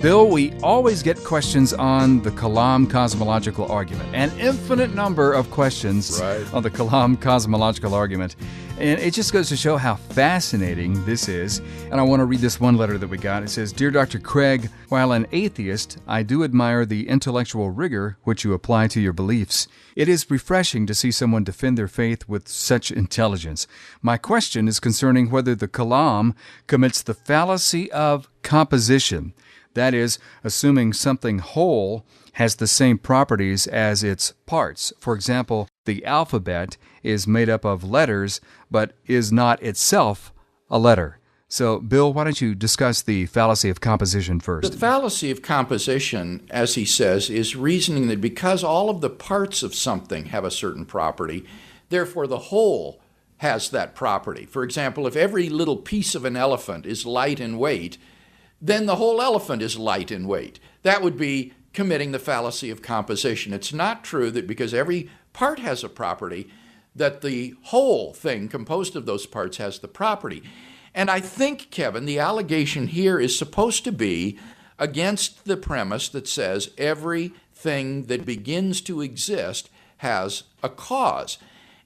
Bill, we always get questions on the Kalam Cosmological Argument, an infinite number of questions on the Kalam Cosmological Argument. And it just goes to show how fascinating this is. And I want to read this one letter that we got. It says, "Dear Dr. Craig, while an atheist, I do admire the intellectual rigor which you apply to your beliefs. It is refreshing to see someone defend their faith with such intelligence. My question is concerning whether the Kalam commits the fallacy of composition. That is, assuming something whole has the same properties as its parts. For example, the alphabet is made up of letters, but is not itself a letter." So, Bill, why don't you discuss the fallacy of composition first? The fallacy of composition, as he says, is reasoning that because all of the parts of something have a certain property, therefore the whole has that property. For example, if every little piece of an elephant is light in weight, then the whole elephant is light in weight. That would be committing the fallacy of composition. It's not true that because every part has a property, that the whole thing composed of those parts has the property. And I think, Kevin, the allegation here is supposed to be against the premise that says everything that begins to exist has a cause.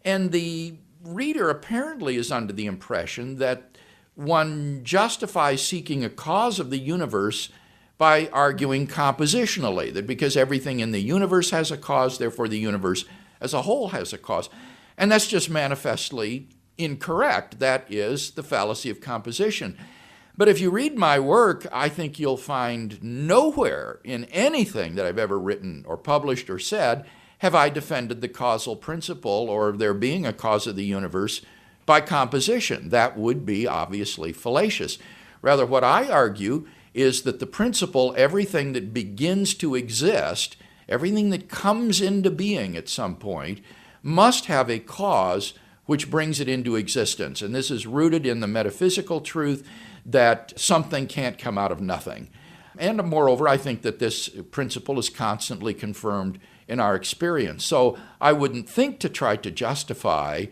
And the reader apparently is under the impression that one justifies seeking a cause of the universe by arguing compositionally, that because everything in the universe has a cause, therefore the universe as a whole has a cause. And that's just manifestly incorrect. That is the fallacy of composition. But if you read my work, I think you'll find nowhere in anything that I've ever written or published or said have I defended the causal principle or there being a cause of the universe by composition. That would be obviously fallacious. Rather, what I argue is that the principle, everything that begins to exist, everything that comes into being at some point, must have a cause which brings it into existence. And this is rooted in the metaphysical truth that something can't come out of nothing. And moreover, I think that this principle is constantly confirmed in our experience. So I wouldn't think to try to justify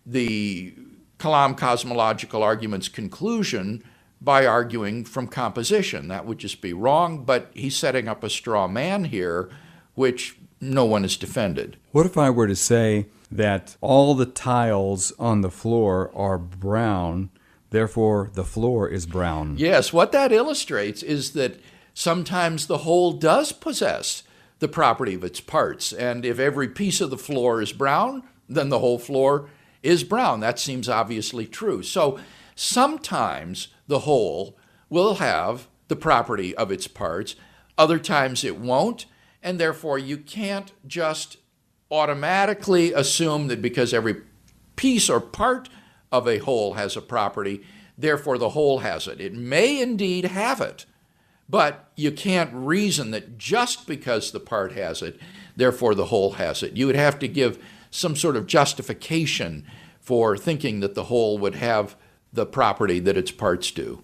the Kalam Cosmological Argument's conclusion by arguing from composition. That would just be wrong, but he's setting up a straw man here, which no one has defended. What if I were to say that all the tiles on the floor are brown, therefore the floor is brown? Yes, what that illustrates is that sometimes the whole does possess the property of its parts, and if every piece of the floor is brown, then the whole floor is brown. That seems obviously true. So sometimes the whole will have the property of its parts, other times it won't, and therefore you can't just automatically assume that because every piece or part of a whole has a property, therefore the whole has it. It may indeed have it, but you can't reason that just because the part has it, therefore the whole has it. You would have to give some sort of justification for thinking that the whole would have the property that its parts do.